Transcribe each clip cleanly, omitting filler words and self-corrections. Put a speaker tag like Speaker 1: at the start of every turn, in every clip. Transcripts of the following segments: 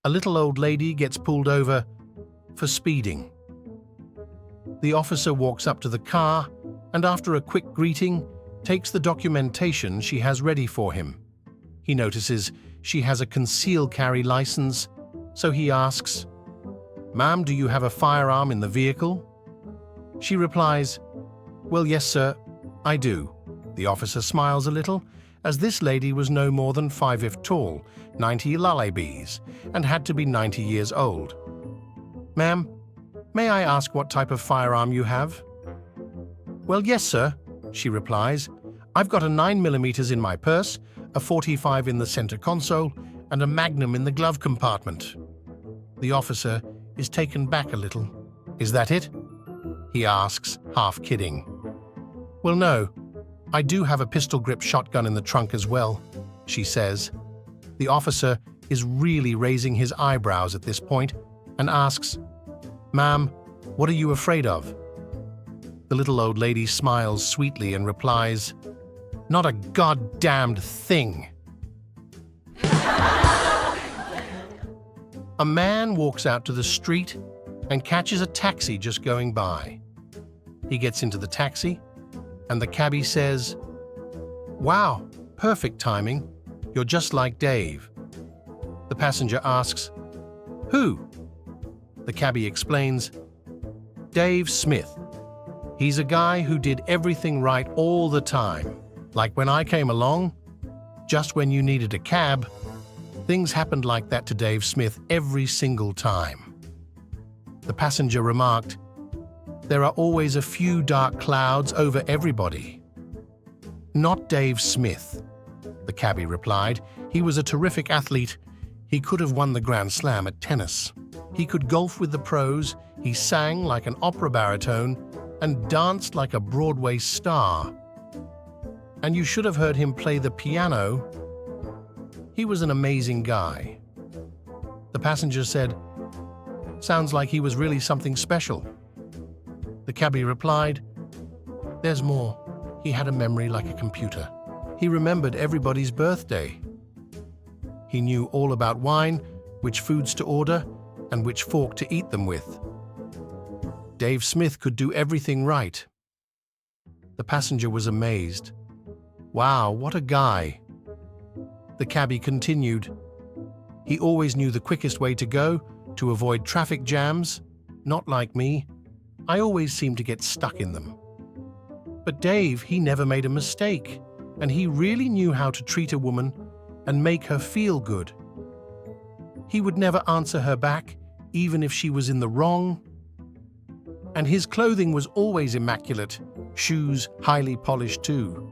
Speaker 1: A little old lady gets pulled over for speeding. The officer walks up to the car and, after a quick greeting, takes the documentation she has ready for him. He notices she has a concealed carry license, so he asks, "Ma'am, do you have a firearm in the vehicle?" She replies, "Well, yes, sir, I do." The officer smiles a little, as this lady was no more than 5'5" tall, 90 lullabies, and had to be 90 years old. "Ma'am, may I ask what type of firearm you have?" "Well, yes, sir," she replies. "I've got a 9mm in my purse, a 45 in the center console, and a Magnum in the glove compartment." The officer is taken back a little. "Is that it?" he asks, half kidding. "Well, no. I do have a pistol-grip shotgun in the trunk as well," she says. The officer is really raising his eyebrows at this point and asks, "Ma'am, what are you afraid of?" The little old lady smiles sweetly and replies, "Not a goddamned thing." A man walks out to the street and catches a taxi just going by. He gets into the taxi, and the cabbie says, "Wow, perfect timing. You're just like Dave." The passenger asks, "Who?" The cabbie explains, "Dave Smith. He's a guy who did everything right all the time. Like when I came along, just when you needed a cab, things happened like that to Dave Smith every single time." The passenger remarked, "There are always a few dark clouds over everybody." "Not Dave Smith," the cabbie replied. "He was a terrific athlete. He could have won the Grand Slam at tennis. He could golf with the pros, he sang like an opera baritone, and danced like a Broadway star. And you should have heard him play the piano. He was an amazing guy." The passenger said, "Sounds like he was really something special." The cabbie replied, "There's more. He had a memory like a computer. He remembered everybody's birthday. He knew all about wine, which foods to order, and which fork to eat them with. Dave Smith could do everything right." The passenger was amazed. "Wow, what a guy." The cabbie continued, "He always knew the quickest way to go, to avoid traffic jams. Not like me. I always seem to get stuck in them. But Dave, he never made a mistake, and he really knew how to treat a woman and make her feel good. He would never answer her back, even if she was in the wrong. And his clothing was always immaculate, shoes highly polished too.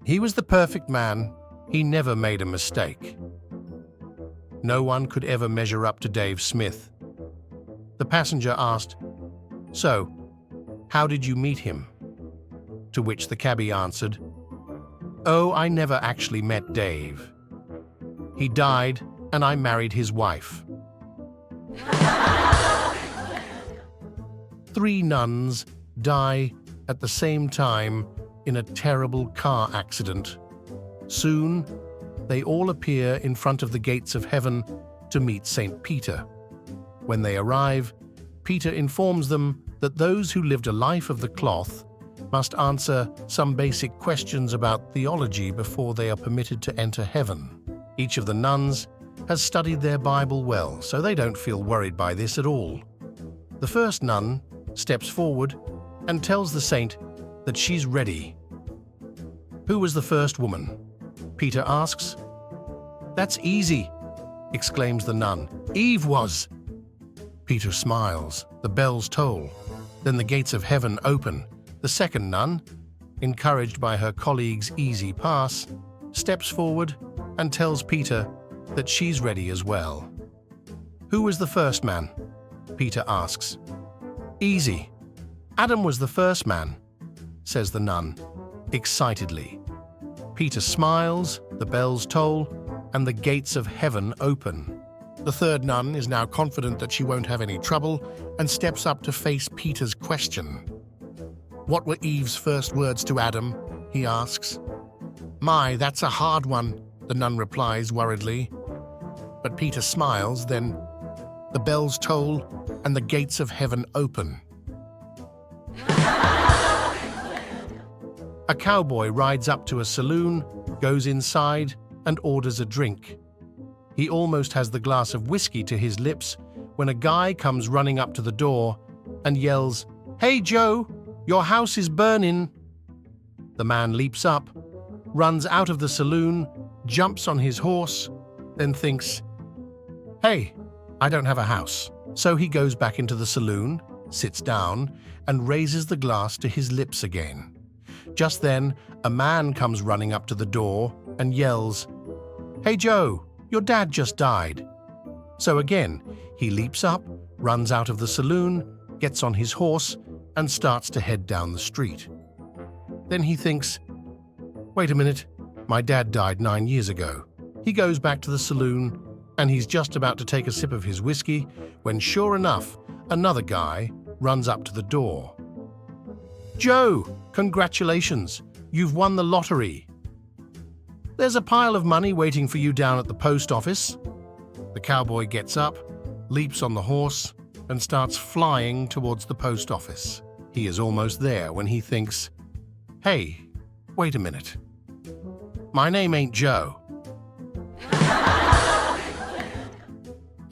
Speaker 1: He was the perfect man. He never made a mistake." No one could ever measure up to Dave Smith. The passenger asked, "So, how did you meet him?" To which the cabbie answered, "Oh, I never actually met Dave. He died and I married his wife." 3 nuns die at the same time in a terrible car accident. Soon, they all appear in front of the gates of heaven to meet St. Peter. When they arrive, Peter informs them that those who lived a life of the cloth must answer some basic questions about theology before they are permitted to enter heaven. Each of the nuns has studied their Bible well, so they don't feel worried by this at all. The first nun steps forward and tells the saint that she's ready. "Who was the first woman?" Peter asks. "That's easy," exclaims the nun. "Eve was." Peter smiles. The bells toll. Then the gates of heaven open. The second nun, encouraged by her colleague's easy pass, steps forward and tells Peter that she's ready as well. "Who was the first man?" Peter asks. "Easy. Adam was the first man," says the nun, excitedly. Peter smiles, the bells toll, and the gates of heaven open. The third nun is now confident that she won't have any trouble and steps up to face Peter's question. "What were Eve's first words to Adam?" he asks. "My, that's a hard one," the nun replies worriedly. But Peter smiles, then the bells toll and the gates of heaven open. A cowboy rides up to a saloon, goes inside, and orders a drink. He almost has the glass of whiskey to his lips when a guy comes running up to the door and yells, "Hey Joe, your house is burning." The man leaps up, runs out of the saloon, jumps on his horse, then thinks, "Hey, I don't have a house." So he goes back into the saloon, sits down, and raises the glass to his lips again. Just then, a man comes running up to the door and yells, "Hey Joe, your dad just died." So again, he leaps up, runs out of the saloon, gets on his horse, and starts to head down the street. Then he thinks, "Wait a minute, my dad died 9 years ago." He goes back to the saloon, and he's just about to take a sip of his whiskey when, sure enough, another guy runs up to the door. "Joe, congratulations, you've won the lottery. There's a pile of money waiting for you down at the post office." The cowboy gets up, leaps on the horse, and starts flying towards the post office. He is almost there when he thinks, "Hey, wait a minute. My name ain't Joe."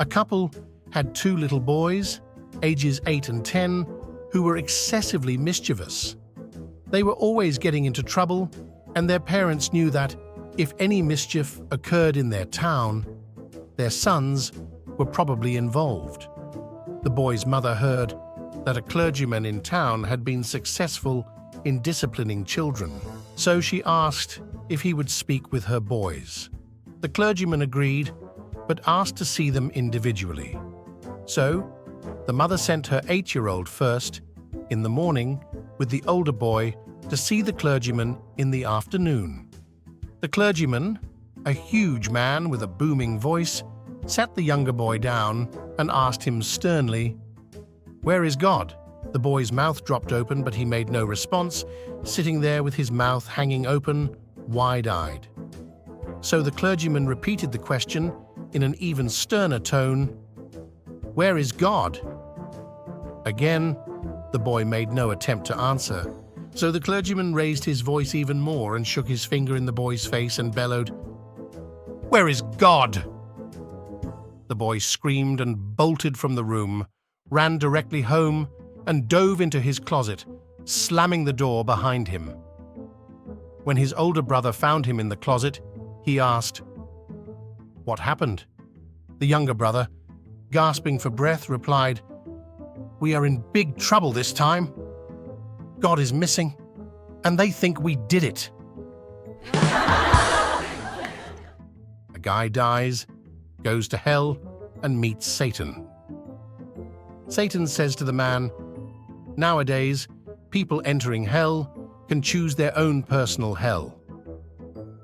Speaker 1: A couple had 2 little boys, ages 8 and 10, who were excessively mischievous. They were always getting into trouble, and their parents knew that if any mischief occurred in their town, their sons were probably involved. The boy's mother heard that a clergyman in town had been successful in disciplining children, so she asked if he would speak with her boys. The clergyman agreed, but asked to see them individually. So, the mother sent her 8-year-old first, in the morning, with the older boy to see the clergyman in the afternoon. The clergyman, a huge man with a booming voice, sat the younger boy down and asked him sternly, "Where is God?" The boy's mouth dropped open, but he made no response, sitting there with his mouth hanging open, wide-eyed. So the clergyman repeated the question in an even sterner tone, "Where is God?" Again, the boy made no attempt to answer, so the clergyman raised his voice even more and shook his finger in the boy's face and bellowed, "Where is God?" The boy screamed and bolted from the room, ran directly home, and dove into his closet, slamming the door behind him. When his older brother found him in the closet, he asked, "What happened?" The younger brother, gasping for breath, replied, "We are in big trouble this time. God is missing, and they think we did it." A guy dies, goes to hell, and meets Satan. Satan says to the man, "Nowadays, people entering hell can choose their own personal hell.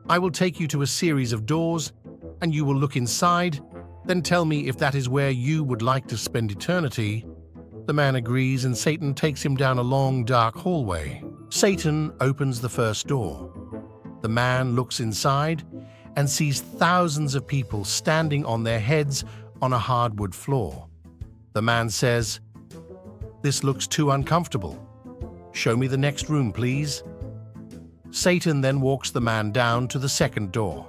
Speaker 1: I will take you to a series of doors, and you will look inside, then tell me if that is where you would like to spend eternity." The man agrees, and Satan takes him down a long, dark hallway. Satan opens the first door. The man looks inside and sees thousands of people standing on their heads on a hardwood floor. The man says, "This looks too uncomfortable. Show me the next room, please." Satan then walks the man down to the second door.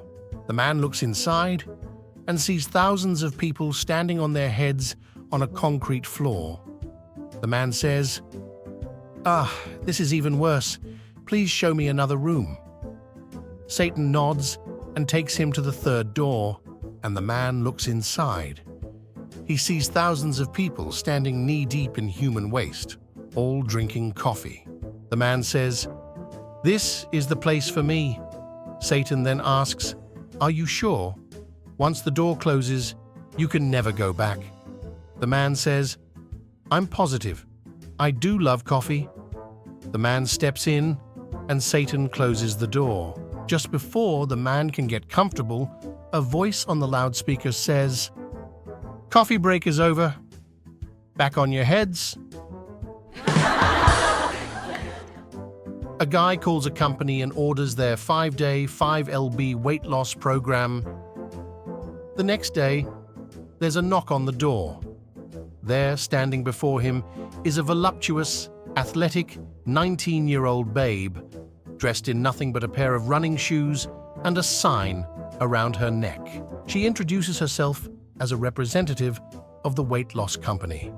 Speaker 1: The man looks inside and sees thousands of people standing on their heads on a concrete floor. The man says, "This is even worse. Please show me another room." Satan nods and takes him to the third door, and the man looks inside. He sees thousands of people standing knee-deep in human waste, all drinking coffee. The man says, "This is the place for me." Satan then asks, "Are you sure? Once the door closes, you can never go back." The man says, "I'm positive. I do love coffee." The man steps in, and Satan closes the door. Just before the man can get comfortable, a voice on the loudspeaker says, "Coffee break is over. Back on your heads." A guy calls a company and orders their 5-day, 5 lb weight loss program. The next day, there's a knock on the door. There, standing before him, is a voluptuous, athletic, 19-year-old babe, dressed in nothing but a pair of running shoes and a sign around her neck. She introduces herself as a representative of the weight loss company.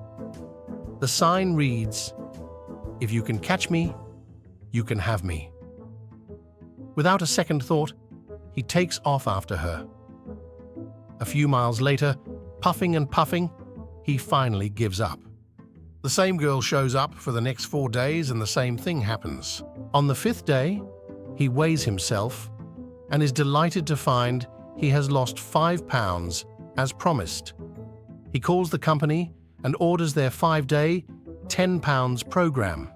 Speaker 1: The sign reads, "If you can catch me, you can have me." Without a second thought, he takes off after her. A few miles later, puffing and puffing, he finally gives up. The same girl shows up for the next 4 days and the same thing happens. On the 5th day, he weighs himself and is delighted to find he has lost 5 pounds as promised. He calls the company and orders their 5-day, 10 pounds program.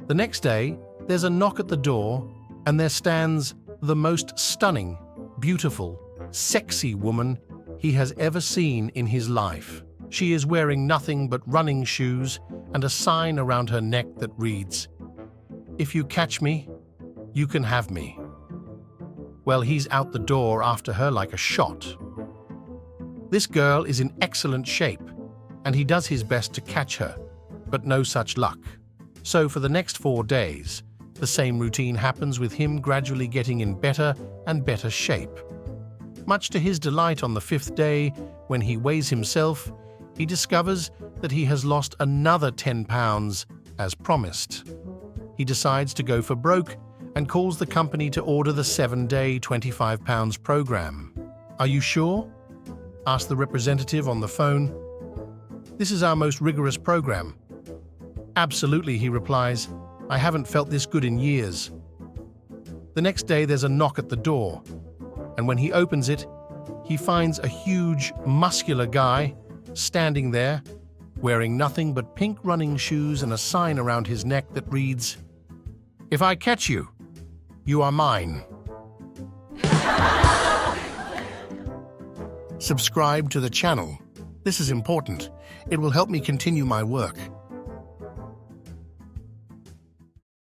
Speaker 1: The next day, there's a knock at the door and there stands the most stunning, beautiful, sexy woman he has ever seen in his life. She is wearing nothing but running shoes and a sign around her neck that reads, "If you catch me, you can have me." Well, he's out the door after her like a shot. This girl is in excellent shape, and he does his best to catch her, but no such luck. So for the next 4 days, the same routine happens with him gradually getting in better and better shape. Much to his delight, on the 5th day, when he weighs himself, he discovers that he has lost another 10 pounds as promised. He decides to go for broke and calls the company to order the 7-day, 25 pounds program. "Are you sure?" asks the representative on the phone. "This is our most rigorous program." "Absolutely," he replies. "I haven't felt this good in years." The next day there's a knock at the door, and when he opens it, he finds a huge, muscular guy standing there, wearing nothing but pink running shoes and a sign around his neck that reads, "If I catch you, you are mine." Subscribe to the channel. This is important. It will help me continue my work.